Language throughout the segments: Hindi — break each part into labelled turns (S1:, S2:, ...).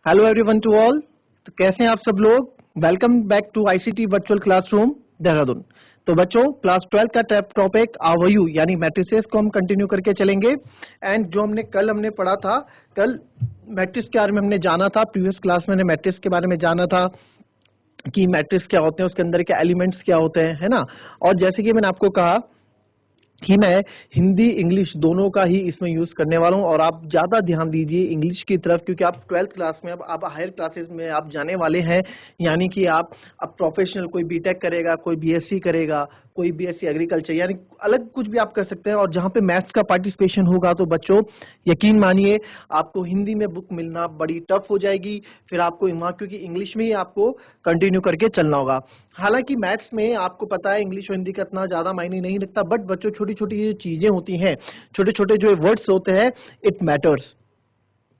S1: Hello everyone to all. तो कैसे हैं आप सब लोग। Welcome back to ICT virtual classroom Dehradun. तो बच्चों क्लास 12 का टॉपिक आवर्यू यानी मैट्रिसेस को हम कंटिन्यू करके चलेंगे। एंड जो कल हमने पढ़ा था, कल मैट्रिक्स के बारे में हमने जाना था। प्रीवियस क्लास में हमने मैट्रिक्स के बारे में जाना था कि मैट्रिक्स क्या होते हैं, उसके अंदर के एलिमेंट्स क्या होते हैं, है ना। और जैसे कि मैंने आपको कहा कि मैं हिंदी इंग्लिश दोनों का ही इसमें यूज करने वाला हूं, और आप ज्यादा ध्यान दीजिए इंग्लिश की तरफ, क्योंकि आप 12th क्लास में अब हायर क्लासेस में आप जाने वाले हैं। यानी कि आप अब प्रोफेशनल, कोई बीटेक करेगा, कोई बीएससी करेगा, कोई बीएससी एग्रीकल्चर, यानी अलग कुछ भी आप कर सकते हैं। और जहां पे मैथ्स का पार्टिसिपेशन होगा तो बच्चों यकीन मानिए आपको हिंदी में बुक मिलना बड़ी टफ हो जाएगी। फिर आपको वहां, क्योंकि इंग्लिश में ही आपको कंटिन्यू करके चलना होगा। हालांकि मैथ्स में आपको पता है इंग्लिश और हिंदी का इतना ज्यादा मायने नहीं रखता, बट बच्चों छोटी छोटी जो चीजें होती हैं, छोटे छोटे जो वर्ड्स होते हैं, इट मैटर्स।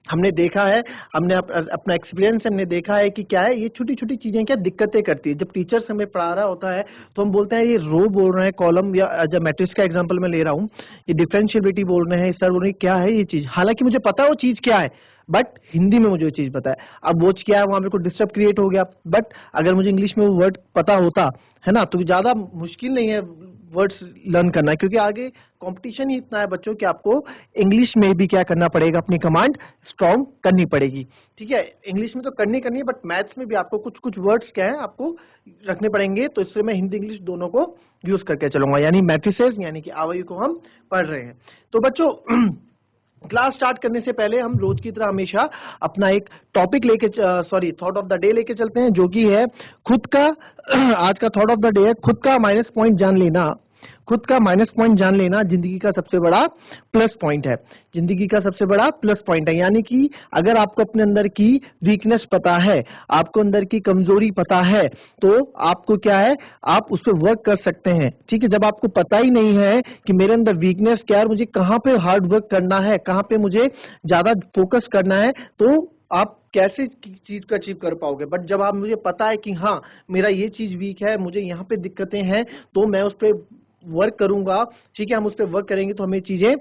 S1: हमने देखा है, हमने अपना एक्सपीरियंस हमने देखा है कि क्या है, ये छोटी छोटी चीजें क्या दिक्कतें करती है। जब टीचर्स हमें पढ़ा रहा होता है तो हम बोलते हैं ये रो बोल रहे हैं, कॉलम, या जब मैट्रिक्स का एग्जांपल मैं ले रहा हूँ, ये डिफरेंशियबिलिटी बोल रहे हैं, सर बोल रहे हैं क्या है ये चीज। हालांकि मुझे पता है वो चीज क्या है, बट हिंदी में मुझे वो चीज पता है। अब वो क्या है, वहां मेरे को डिस्टर्ब क्रिएट हो गया। बट अगर मुझे इंग्लिश में वो वर्ड पता होता है ना, तो ज्यादा मुश्किल नहीं है वर्ड्स लर्न करना, क्योंकि आगे कंपटीशन ही इतना है बच्चों कि आपको इंग्लिश में भी क्या करना पड़ेगा, अपनी कमांड स्ट्रॉन्ग करनी पड़ेगी। ठीक है, इंग्लिश में तो करनी है, बट मैथ्स में भी आपको कुछ कुछ वर्ड्स क्या है आपको रखने पड़ेंगे। तो इससे मैं हिंदी इंग्लिश दोनों को यूज करके चलूंगा, यानी मैट्रिसेस यानी कि आवर्यू को हम पढ़ रहे हैं। तो बच्चों क्लास स्टार्ट करने से पहले हम रोज की तरह हमेशा अपना एक टॉपिक लेके थॉट ऑफ द डे लेके चलते हैं, जो कि है खुद का आज का थॉट ऑफ द डे है खुद का माइनस पॉइंट जान लेना। खुद का माइनस पॉइंट जान लेना जिंदगी का सबसे बड़ा प्लस पॉइंट है। जिंदगी का सबसे बड़ा प्लस पॉइंट है, यानी कि अगर आपको अपने अंदर की वीकनेस पता है, आपको अंदर की कमजोरी पता है, तो आपको क्या है, आप उस पर वर्क कर सकते हैं। ठीक है, जब आपको पता ही नहीं है कि मेरे अंदर वीकनेस क्या है, मुझे कहाँ पे हार्ड वर्क करना है, कहाँ पे मुझे ज्यादा फोकस करना है, तो आप कैसे चीज को अचीव कर पाओगे। बट जब आप, मुझे पता है कि हाँ मेरा ये चीज वीक है, मुझे यहाँ पे दिक्कतें हैं, तो मैं उस पर वर्क करूंगा। ठीक है, हम उस पर वर्क करेंगे तो हमें चीजें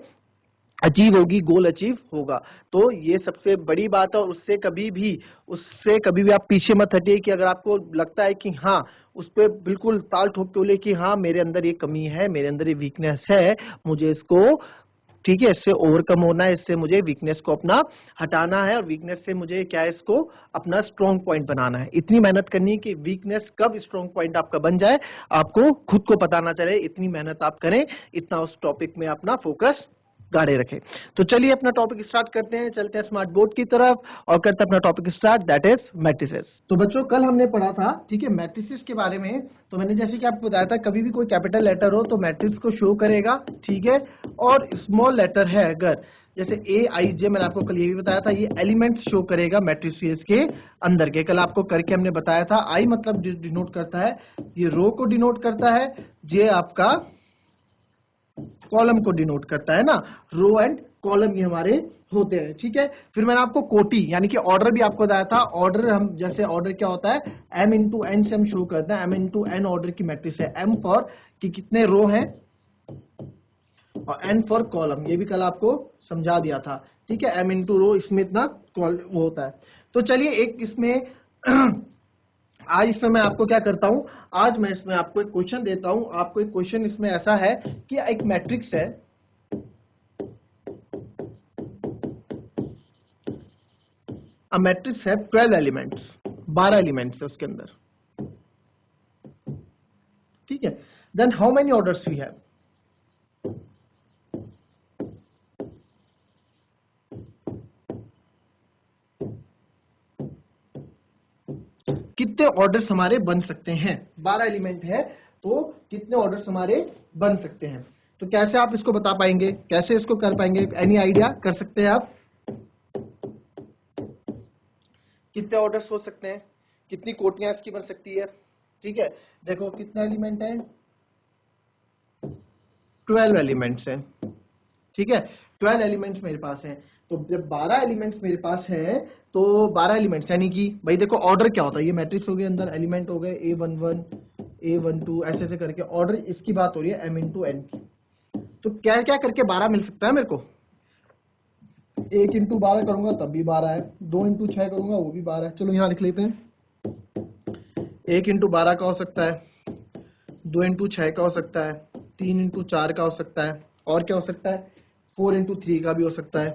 S1: अचीव होगी, गोल अचीव होगा। तो ये सबसे बड़ी बात है, और उससे कभी भी आप पीछे मत हटिए कि अगर आपको लगता है कि हाँ उस पर बिल्कुल ताल ठोक के बोले कि हाँ मेरे अंदर ये कमी है, मेरे अंदर ये वीकनेस है, मुझे इसको, ठीक है, इससे ओवरकम होना है, इससे मुझे वीकनेस को अपना हटाना है, और वीकनेस से मुझे क्या है, इसको अपना स्ट्रॉन्ग पॉइंट बनाना है। इतनी मेहनत करनी है कि वीकनेस कब स्ट्रॉन्ग पॉइंट आपका बन जाए आपको खुद को पता ना चले। इतनी मेहनत आप करें, इतना उस टॉपिक में अपना फोकस गाड़े रखें। तो चलिए अपना टॉपिक स्टार्ट करते हैं, चलते हैं स्मार्ट बोर्ड की तरफ और करते हैं अपना topic start, that is matrices. तो बच्चों कल हमने पढ़ा था, ठीक है, मैट्रिसेस के बारे में। तो मैंने जैसे कि आपको बताया था, कभी भी कोई कैपिटल लेटर हो तो मैट्रिक्स को शो करेगा, ठीक है। और स्मॉल लेटर है अगर, जैसे ए आई जे, मैंने आपको कल ये भी बताया था, ये एलिमेंट शो करेगा मैट्रिसेस के अंदर के। कल आपको करके हमने बताया था। आई मतलब डिनोट करता है, ये रो को डिनोट करता है, जे आपका कॉलम को डिनोट करता है ना। रो एंड कॉलम ये हमारे होते हैं, ठीक है। फिर मैंने आपको कोटी यानी कि ऑर्डर भी आपको बताया था। ऑर्डर, हम जैसे ऑर्डर क्या होता है, एम इंटू एन से हम शुरू करते हैं। एम इंटू एन ऑर्डर की मैट्रिक्स है। एम फॉर कि कितने रो हैं, और एन फॉर कॉलम, ये भी कल आपको समझा दिया था, ठीक है। एम इंटू रो, इसमें इतना वो होता है। तो चलिए एक इसमें आज इसमें मैं आपको क्या करता हूं, आज मैं इसमें आपको एक क्वेश्चन देता हूं। आपको एक क्वेश्चन इसमें ऐसा है कि एक मैट्रिक्स है, मैट्रिक्स है 12 एलिमेंट्स, 12 एलिमेंट्स है उसके अंदर, ठीक है। Then how many orders we have, कितने ऑर्डर्स हमारे बन सकते हैं। 12 एलिमेंट है तो कितने ऑर्डर्स हमारे बन सकते हैं। तो कैसे आप इसको बता पाएंगे, कैसे इसको कर पाएंगे, एनी आइडिया कर सकते हैं आप, कितने ऑर्डर्स हो सकते हैं, कितनी कोटियां इसकी बन सकती है। ठीक है, देखो कितने एलिमेंट हैं, 12 एलिमेंट्स हैं, ठीक है। 12 एलिमेंट्स मेरे पास हैं। तो जब 12 एलिमेंट्स मेरे पास हैं, तो 12 एलिमेंट्स यानी कि भाई देखो ऑर्डर क्या होता है, ये मैट्रिक्स हो गए, अंदर एलिमेंट हो गए A11 A12 ऐसे ऐसे करके ऑर्डर, इसकी बात हो रही है M इंटू एन की। तो क्या क्या करके 12 मिल सकता है मेरे को, 1 इंटू 12 करूंगा तब भी 12 है, 2 इंटू 6 करूंगा वो भी 12 है। चलो यहाँ लिख लेते हैं। 1 इंटू 12 का हो सकता है, 2 इंटू 6 का हो सकता है, 3 इंटू 4 का हो सकता है, और क्या हो सकता है, 4 इंटू 3 का भी हो सकता है,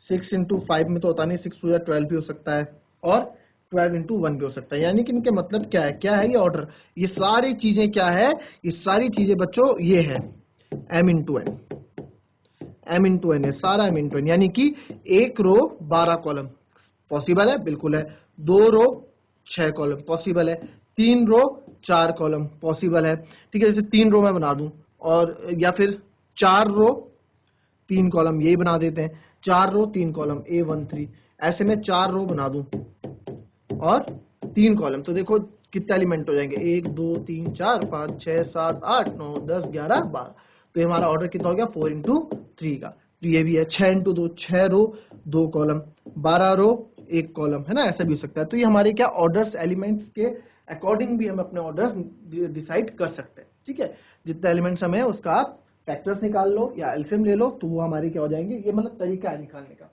S1: 6 इंटू 5 में तो होता नहीं, 6 टू 12 भी हो सकता है, और 12 इंटू 1 भी हो सकता है। यानी कि इनके मतलब क्या है ये ऑर्डर, ये सारी चीजें क्या है, ये सारी चीजें बच्चों ये है m into n, m into n है, सारा m इंटू एन। यानी कि 1 रो 12 कॉलम पॉसिबल है, बिल्कुल है। 2 रो 6 कॉलम पॉसिबल है। 3 रो 4 कॉलम पॉसिबल है। ठीक है, जैसे 3 रो मैं बना दूं, और या फिर 4 रो 3 कॉलम यही बना देते हैं, 4 रो 3 कॉलम A13, ऐसे में 4 रो बना दूं और 3 कॉलम, तो देखो कितने एलिमेंट हो जाएंगे, 1 2 3 4 5 6 7 8 9 10 11 12। तो ये हमारा ऑर्डर कितना हो गया, 4 इंटू 3 का। तो ये भी है 6 इंटू 2, 6 रो 2 कॉलम, 12 रो 1 कॉलम, है ना, ऐसा भी हो सकता है। तो ये हमारे क्या ऑर्डर्स, एलिमेंट्स के अकॉर्डिंग भी हम अपने ऑर्डर्स डिसाइड कर सकते हैं। ठीक है, जितने एलिमेंट्स हमें उसका आप फैक्टर्स निकाल लो या एलसीएम ले लो, तो वो हमारे क्या हो जाएंगे, ये मतलब तरीका है निकालने का।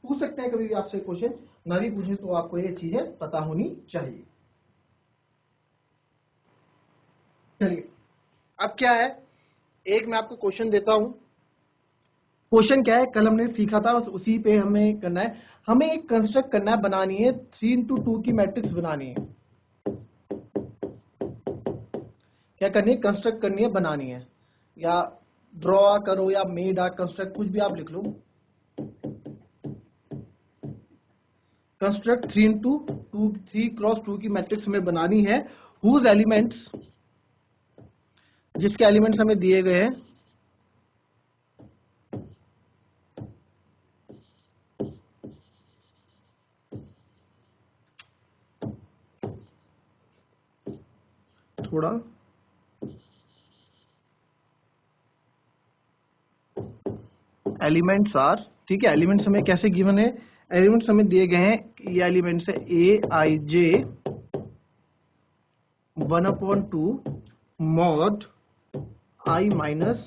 S1: पूछ सकते हैं कभी भी आपसे क्वेश्चन, ना भी पूछे तो आपको ये चीजें पता होनी चाहिए। चलिए, अब क्या है, एक मैं आपको क्वेश्चन देता हूं। क्वेश्चन क्या है, कल हमने सीखा था, बस उसी पे हमें करना है। हमें एक कंस्ट्रक्ट करना है, बनानी है 3 इंटू 2 की मैट्रिक्स बनानी है। क्या करनी है, कंस्ट्रक्ट करनी है, बनानी है, या ड्रॉ करो या मेड आ कंस्ट्रक्ट, कुछ भी आप लिख लो। कंस्ट्रक्ट 3 इंटू 2, 3 क्रॉस 2 की मैट्रिक्स हमें बनानी है, हुज एलिमेंट्स, जिसके एलिमेंट्स हमें दिए गए हैं, थोड़ा एलिमेंट्स आर, ठीक है, एलिमेंट्स हमें कैसे गिवन है, एलिमेंट्स हमें दिए गए हैं, ये एलिमेंट्स है Aij 1/2 mod I minus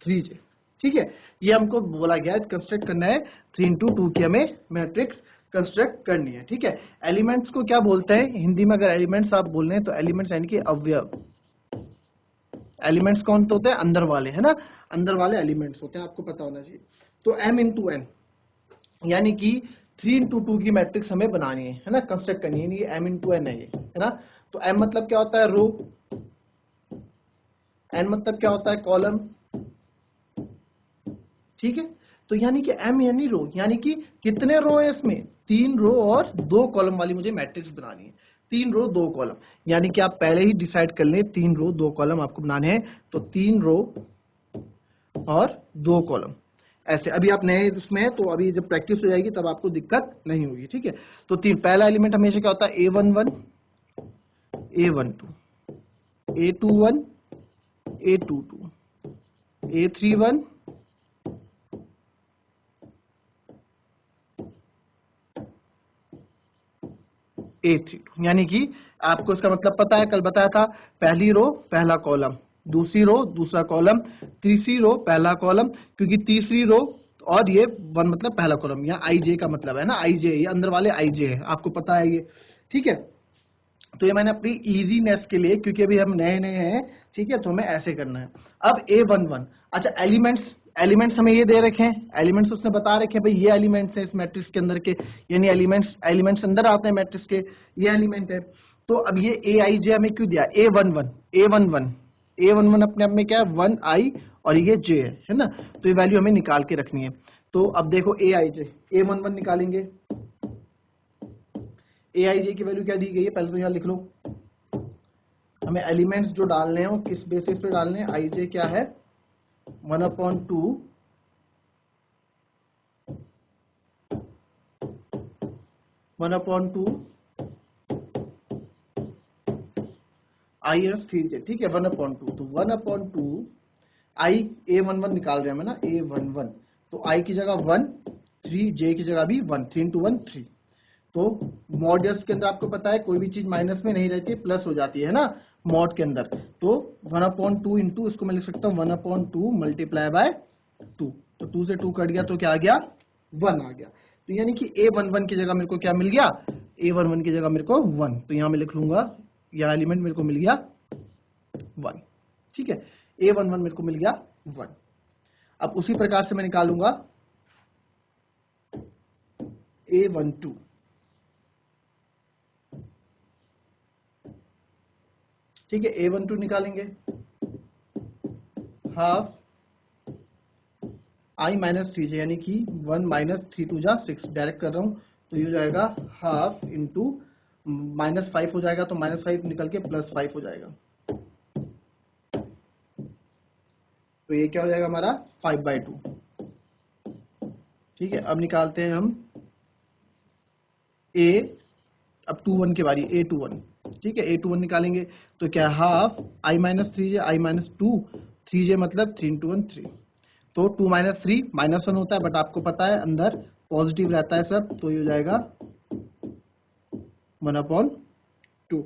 S1: 3j। ठीक है, ये हमको बोला गया है कंस्ट्रक्ट करना है, 3 इंटू 2 की हमें मैट्रिक्स कंस्ट्रक्ट करनी है। ठीक है, एलिमेंट्स को क्या बोलते हैं हिंदी में, अगर एलिमेंट्स आप बोल रहे हैं तो एलिमेंट्स यानी कि अवयव। एलिमेंट्स कौन होते हैं, अंदर वाले, है ना, अंदर वाले एलिमेंट्स होते हैं, आपको पता होना चाहिए। तो m इंटू एन, यानी कि 3 इंटू 2 की मैट्रिक्स हमें बनानी है ना, कंस्ट्रक्ट करनी है, ये m इंटू एन है, ये है ना। तो m मतलब क्या होता है, रो, n मतलब क्या होता है, कॉलम। ठीक है, तो यानी कि m यानी रो, यानी कि कितने रो है इसमें, 3 रो और 2 कॉलम वाली मुझे मैट्रिक्स बनानी है। 3 रो 2 कॉलम, यानी कि आप पहले ही डिसाइड कर लें 3 रो 2 कॉलम आपको बनाने हैं, तो 3 रो और 2 कॉलम ऐसे। अभी आप नए उसमें हैं, तो अभी जब प्रैक्टिस हो जाएगी तब आपको दिक्कत नहीं होगी। ठीक है, तो 3, पहला एलिमेंट हमेशा क्या होता है, A11 A12 A21 A22 A31 A32, यानी कि आपको इसका मतलब पता है, कल बताया था, पहली रो पहला कॉलम, दूसरी रो दूसरा कॉलम, तीसरी रो पहला कॉलम, क्योंकि तीसरी रो और ये 1 मतलब पहला कॉलम, यहाँ IJ का मतलब है ना, IJ ये अंदर वाले IJ है, आपको पता है ये। ठीक है, तो ये मैंने अपनी इजीनेस के लिए, क्योंकि अभी हम नए नए हैं, ठीक है, तो हमें ऐसे करना है। अब A11, अच्छा एलिमेंट्स हमें ये दे रखे हैं, एलिमेंट्स उसने बता रखे हैं, भाई ये एलिमेंट्स हैं इस मैट्रिक्स के अंदर के, यानी एलिमेंट्स अंदर आते हैं मैट्रिक्स के, ये एलिमेंट है। तो अब ये Aij हमें क्यों दिया, A11 अपने आप में क्या है, 1i और ये j है ना, तो ये वैल्यू हमें निकाल के रखनी है। तो अब देखो Aij, A11 निकालेंगे, Aij की वैल्यू क्या दी गई है, पहले तो यहाँ लिख लो, हमें एलिमेंट्स जो डालने हैं वो किस बेसिस पे डालने हैं, Ij क्या है, 1/2 IS3j, ठीक है, 1/2, तो 1/2 I A11 निकाल रहे हैं हमें ना, A11, तो I की जगह 1, 3 J की जगह भी 1, 3 इंटू 1 3। तो मॉड्यूल्स के अंदर आपको पता है कोई भी चीज माइनस में नहीं रहती, प्लस हो जाती है ना मॉड के अंदर। तो 1/2 इंटू, इसको मैं लिख सकता हूँ 1/2 मल्टीप्लाई बाय 2, तो 2 से 2 कट गया तो क्या आ गया, 1 आ गया। तो यानी कि A11 की जगह मेरे को क्या मिल गया, A11 की जगह मेरे को 1, तो यहां मैं लिख लूंगा यह एलिमेंट मेरे को मिल गया 1। ठीक है, A11 मेरे को मिल गया 1। अब उसी प्रकार से मैं निकालूंगा A12। ठीक है, A12 निकालेंगे, हाफ I माइनस 3 जे, यानी कि 1 माइनस 3 टू जा 6, डायरेक्ट कर रहा हूं तो ये हो जाएगा हाफ इंटू -5 हो जाएगा, तो -5 निकल के +5 हो जाएगा, तो ये क्या हो जाएगा हमारा 5/2। ठीक है, अब निकालते हैं हम A, अब 21 की बारी, A21। ठीक है, A21 निकालेंगे तो क्या, half I minus 3 J, I minus 2, 3 जे मतलब 3 इंटू 1 3, तो 2 माइनस 3 -1 होता है, बट आपको पता है अंदर पॉजिटिव रहता है सब, तो ये हो जाएगा 1/2।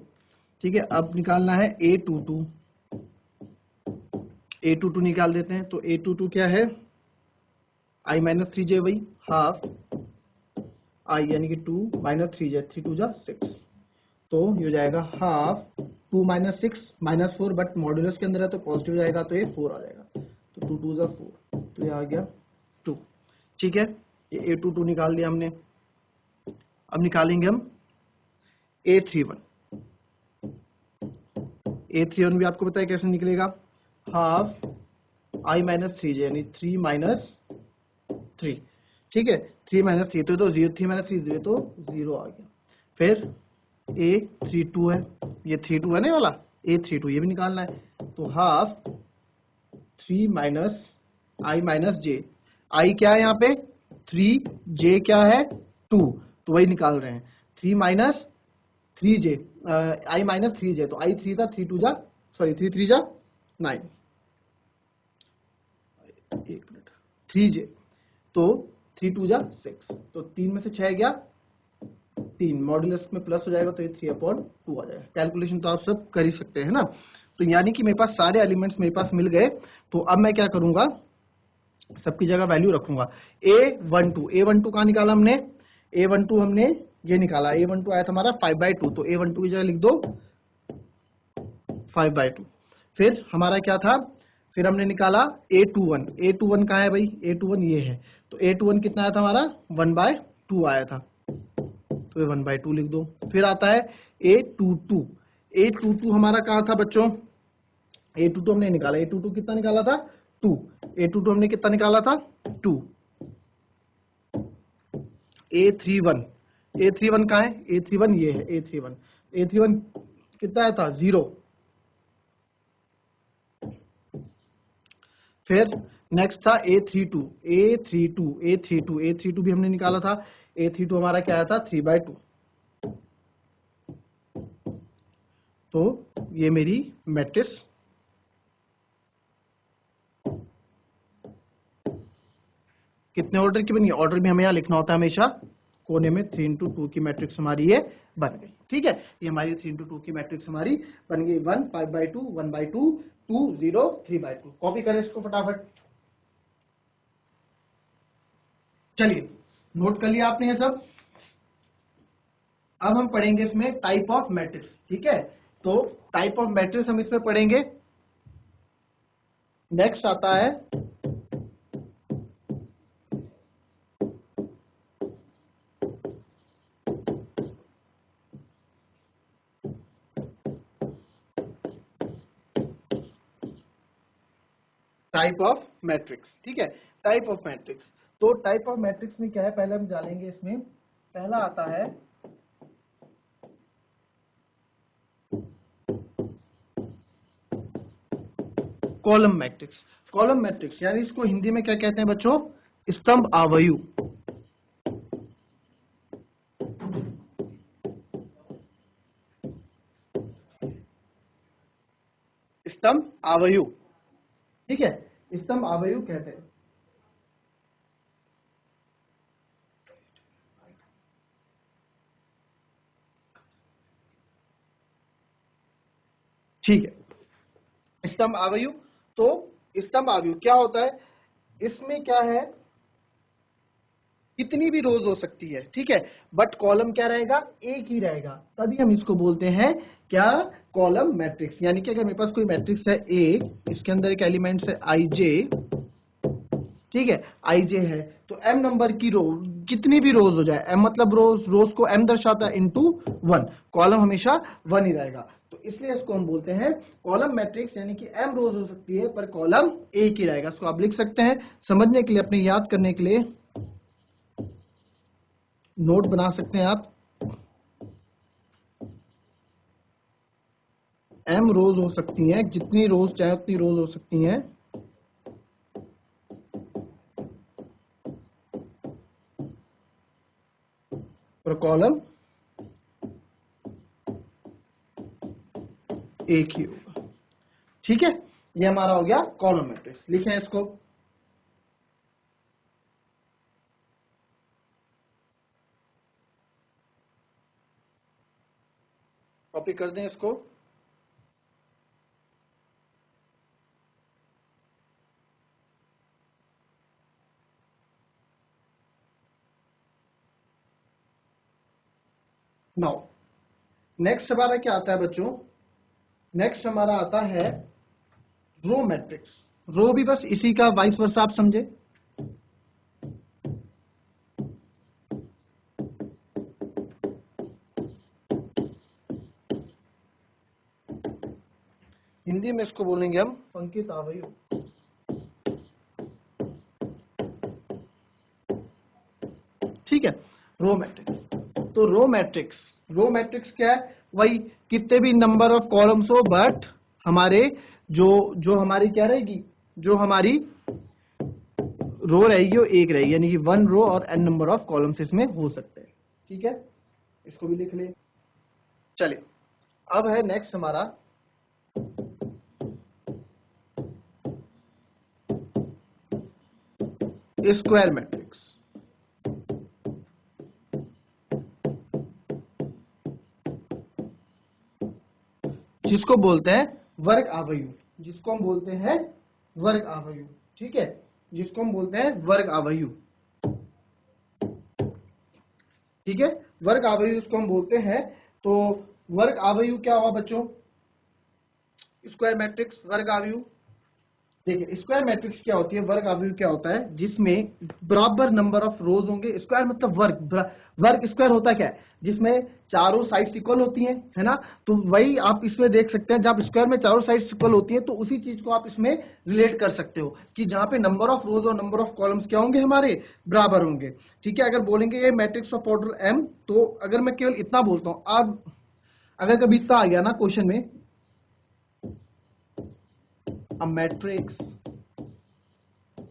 S1: ठीक है, अब निकालना है A22। A22 निकाल देते हैं, तो A22 क्या है, I माइनस 3 जे, वही हाफ I यानी कि 2 माइनस 3 जे, 3 टू जा 6, तो ये हो जाएगा हाफ 2 माइनस 6 -4, बट मॉड्यूलस के अंदर है तो पॉजिटिव जाएगा, तो ये 4 आ जाएगा, तो 2 टू जा 4, तो ये आ गया 2। ठीक है, ये A22 निकाल दिया हमने। अब निकालेंगे हम A31। A31 भी आपको पता है कैसे निकलेगा, हाफ I माइनस 3 जे, यानी 3 माइनस 3। ठीक है, 3 माइनस 3 तो 0, 3 माइनस 3 0, तो 0 आ गया। फिर A32 है, ये 32 है ना वाला, A32 ये भी निकालना है, तो half 3 minus I minus J, I क्या है यहाँ पे 3, J क्या है 2, तो वही निकाल रहे हैं, 3 minus 3J, I minus 3J, तो I 3 था, 3 टू जा, सॉरी 3 3 जा 9, एक मिनट, 3J, तो 3 टू जा 6, तो 3 में से 6 गया 3, मॉड्यूलस में प्लस हो जाएगा, तो ये 3/2 आ जाएगा। कैलकुलेशन तो आप सब कर ही सकते हैं ना। तो यानी कि मेरे पास सारे एलिमेंट्स मेरे पास मिल गए, तो अब मैं क्या करूंगा, सबकी जगह वैल्यू रखूंगा। A12 कहाँ निकाला हमने, A12 हमने ये निकाला, A12 आया था हमारा 5/2, तो A12 की जगह लिख दो 5/2। फिर हमारा क्या था, फिर हमने निकाला A21 कहाँ है भाई, A21 ये है, तो A21 कितना आया था हमारा 1/2 आया था, तो ये 1/2 लिख दो। फिर आता है A22 हमारा कहाँ था बच्चों, A22 हमने निकाला, A22 कितना निकाला था 2, A22 हमने कितना निकाला था 2। A31 कहाँ है, A31 ये है, A31 कितना आया था 0। फिर नेक्स्ट था A32 भी हमने निकाला था, A32 हमारा क्या आया था 3/2, तो ये मेरी मैट्रिक्स कितने ऑर्डर की बनी, ऑर्डर भी हमें यहाँ लिखना होता है हमेशा, कोने में 3:2 की मैट्रिक्स हमारी ये बन गई। ठीक है, ये हमारी 3:2 की मैट्रिक्स हमारी बन गई, 1 5/2 1/2 2 0 3/2। कॉपी करें इसको फटाफट, चलिए नोट कर लिया आपने ये सब। अब हम पढ़ेंगे इसमें टाइप ऑफ मैट्रिक्स। ठीक है, तो टाइप ऑफ मैट्रिक्स हम इसमें पढ़ेंगे। नेक्स्ट आता है टाइप ऑफ मैट्रिक्स। ठीक है, टाइप ऑफ मैट्रिक्स, तो टाइप ऑफ मैट्रिक्स में क्या है, पहले हम जानेंगे इसमें। पहला आता है कॉलम मैट्रिक्स। कॉलम मैट्रिक्स यानी इसको हिंदी में क्या कहते हैं बच्चों, स्तंभ आवयु। स्तंभ आवयु, ठीक है, स्तंभ आवयु कहते हैं। ठीक है, स्तंभ आवयु, तो स्तंभ आवयु क्या होता है, इसमें क्या है, कितनी भी रोज हो सकती है, ठीक है, बट कॉलम क्या रहेगा, एक ही रहेगा, तभी हम इसको बोलते हैं क्या, कॉलम मैट्रिक्स। यानी कि अगर मेरे पास कोई मैट्रिक्स है ए, इसके अंदर एक एलिमेंट है आई जे, ठीक है, आई जे है, तो एम नंबर की रो, कितनी भी रोज हो जाए, एम मतलब रोज, रोज को एम दर्शाता है इंटू वन, कॉलम हमेशा वन ही रहेगा, तो इसलिए इसको हम बोलते हैं कॉलम मैट्रिक्स। यानी कि एम रोज हो सकती है पर कॉलम एक ही रहेगा। इसको आप लिख सकते हैं समझने के लिए, अपने याद करने के लिए नोट बना सकते हैं आप, एम रोज हो सकती हैं, जितनी रोज चाहे उतनी रोज हो सकती हैं, पर कॉलम एक ही होगा, ठीक है। ये हमारा हो गया कॉलम मैट्रिक्स। लिखें इसको, कॉपी कर दें इसको। नाउ नेक्स्ट हमारा क्या आता है बच्चों, नेक्स्ट हमारा आता है रो मैट्रिक्स। रो भी बस इसी का वाइस वर्सा आप समझे। हिंदी में इसको बोलेंगे हम अंकित आवयु, ठीक है, रो मैट्रिक्स। तो रो मैट्रिक्स, रो मैट्रिक्स क्या है, वही कितने भी नंबर ऑफ कॉलम्स हो, बट हमारे जो जो हमारी क्या रहेगी, जो हमारी रो रहेगी वो एक रहेगी, यानी कि वन रो और एन नंबर ऑफ कॉलम्स इसमें हो सकते हैं, ठीक है। इसको भी लिख ले। चलिए अब है नेक्स्ट हमारा स्क्वायर मैट्रिक्स। जिसको बोलते हैं वर्ग आवयु, जिसको हम बोलते हैं वर्ग आवयु, ठीक है, जिसको हम बोलते हैं वर्ग आवयु, ठीक है, वर्ग आवयु इसको हम बोलते हैं। तो वर्ग आवयु क्या हुआ बच्चों, स्क्वायर मैट्रिक्स वर्ग आवयु। देखिए स्क्वायर मैट्रिक्स क्या होती है, वर्ग आवयु क्या होता है, जिसमें बराबर नंबर ऑफ रोज होंगे। स्क्वायर मतलब वर्ग, वर्ग स्क्वायर होता क्या है, जिसमें चारों साइड्स इक्वल होती हैं, है ना। तो वही आप इसमें देख सकते हैं, जब स्क्वायर में चारों साइड्स इक्वल होती है तो उसी चीज को आप इसमें रिलेट कर सकते हो कि जहां पे नंबर ऑफ रोज और नंबर ऑफ कॉलम्स क्या होंगे, हमारे बराबर होंगे, ठीक है। अगर बोलेंगे ये मैट्रिक्स ऑफ ऑर्डर एम, तो अगर मैं केवल इतना बोलता हूं, अब अगर कभी इतना आ गया ना क्वेश्चन में, अ मैट्रिक्स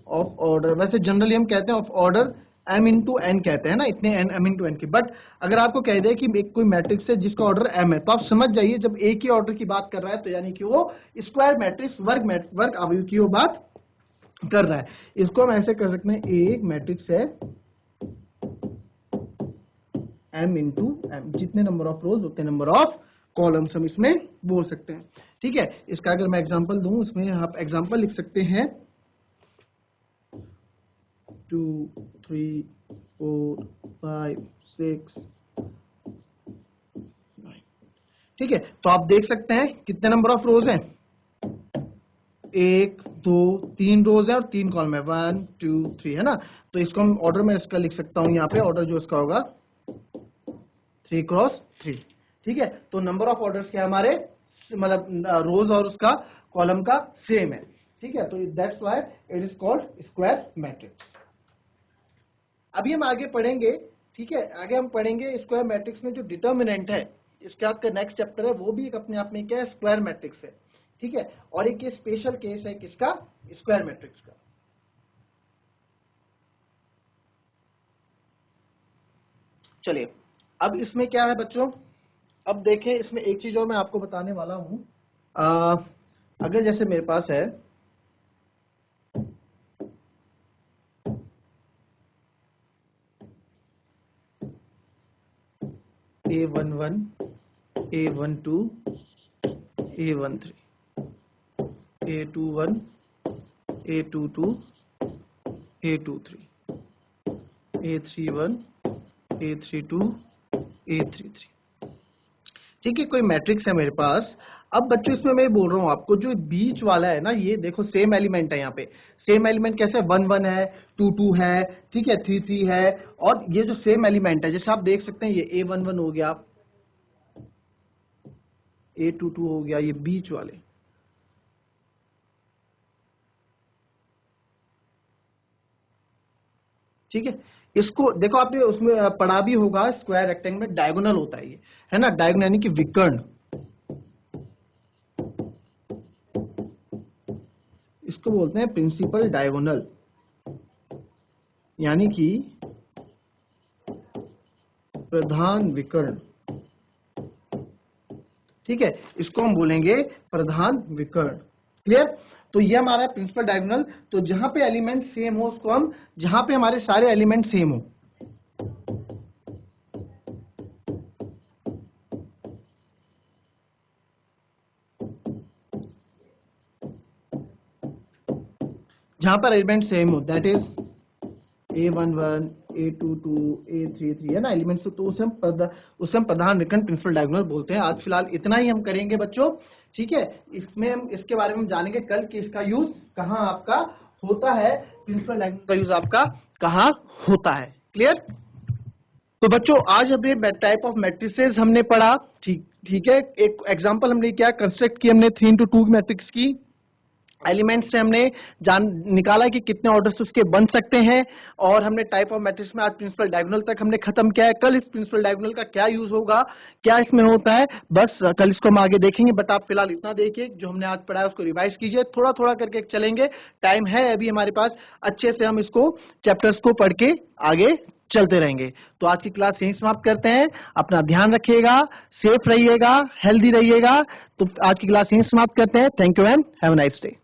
S1: ऑफ ऑर्डर, वैसे जनरली हम कहते हैं of order m into n कहते हैं ना, इतने n m इंटू एन के, बट अगर आपको कह दे कि एक कोई मैट्रिक्स है जिसका ऑर्डर m है, तो आप समझ जाइए जब एक ही ऑर्डर की बात कर रहा है तो यानी कि वो स्क्वायर मैट्रिक्स वर्ग आवयु की वो बात कर रहा है। इसको हम ऐसे कर सकते हैं, एक मैट्रिक्स है m इंटू एम, जितने नंबर ऑफ रोज उतने नंबर ऑफ कॉलम्स हम इसमें बोल सकते हैं, ठीक है। इसका अगर मैं एग्जाम्पल दूं, इसमें आप एग्जाम्पल लिख सकते हैं 2 3 4 5 6 9, ठीक है। तो आप देख सकते हैं कितने नंबर ऑफ रोज हैं, एक दो तीन रोज है और तीन कॉलम है, 1 2 3, है ना। तो इसको हम ऑर्डर में इसका लिख सकता हूं, यहाँ पे ऑर्डर जो इसका होगा 3x3, ठीक है। तो नंबर ऑफ ऑर्डर्स क्या हमारे, मतलब रोज और उसका कॉलम का सेम है, ठीक है। तो that's why it is called square matrix. अभी हम आगे पढ़ेंगे, ठीक है, आगे हम पढ़ेंगे स्क्वायर मैट्रिक्स में जो डिटर्मिनेंट है, इसके बाद का नेक्स्ट चैप्टर है, वो भी एक अपने आप में क्या है, स्क्वायर मैट्रिक्स है, ठीक है। और एक ये स्पेशल केस है किसका, स्क्वायर मैट्रिक्स का। चलिए अब इसमें क्या है बच्चों, अब देखें इसमें एक चीज और मैं आपको बताने वाला हूं। अगर जैसे मेरे पास है A11 A12 A13 A21 A22 A23, A31, A32, A33। ठीक है, कोई मैट्रिक्स है मेरे पास। अब बच्चों इसमें मैं बोल रहा हूँ आपको, जो बीच वाला है ना, ये देखो सेम एलिमेंट है यहाँ पे। सेम एलिमेंट कैसे, 1 1 है, 2 2 है, ठीक है, 3 3 है, और ये जो सेम एलिमेंट है, जैसे आप देख सकते हैं, ये A11 हो गया, A22 हो गया, ये बीच वाले। ठीक है, इसको देखो, आपने उसमें पढ़ा भी होगा, स्क्वायर रेक्टेंगल में डायगोनल होता है ये, है ना, डायगोनल यानी कि विकर्ण। इसको बोलते हैं प्रिंसिपल डायगोनल, यानी कि प्रधान विकर्ण। ठीक है, इसको हम बोलेंगे प्रधान विकर्ण। क्लियर? तो ये हमारा प्रिंसिपल डायगोनल। तो जहां पे एलिमेंट सेम हो उसको हम, जहां पे हमारे सारे एलिमेंट सेम हो, जहां पर एलिमेंट सेम हो, that is A11, A22, A33, है ना एलिमेंट्स, तो उसे हम प्रधान विकर्ण प्रिंसिपल डायगोनल बोलते हैं। आज फिलहाल इतना ही हम करेंगे बच्चों। ठीक है, इसमें हम इसके बारे में हम जानेंगे कल कि इसका यूज कहाँ आपका होता है, प्रिंसिपल डायगोनल का यूज आपका कहाँ होता है। क्लियर? तो बच्चों आज हमने टाइप ऑफ मैट्रिसेस हमने पढ़ा। ठीक है, एक एग्जांपल हमने क्या कंस्ट्रक्ट की, हमने 3 into 2 मैट्रिक्स की। एलिमेंट्स से हमने निकाला कि कितने ऑर्डर से उसके बन सकते हैं, और हमने टाइप ऑफ मैट्रिक्स में आज प्रिंसिपल डायगोनल तक हमने खत्म किया है। कल इस प्रिंसिपल डायगोनल का क्या यूज होगा, क्या इसमें होता है, बस कल इसको हम आगे देखेंगे। बट आप फिलहाल इतना देखिए, जो हमने आज पढ़ा है उसको रिवाइज कीजिए, थोड़ा थोड़ा करके चलेंगे, टाइम है अभी हमारे पास, अच्छे से हम इसको चैप्टर्स को पढ़ के आगे चलते रहेंगे। तो आज की क्लास यहीं समाप्त करते हैं। अपना ध्यान रखिएगा, सेफ रहिएगा, हेल्दी रहिएगा। तो आज की क्लास यहीं समाप्त करते हैं। Thank you and have a nice day.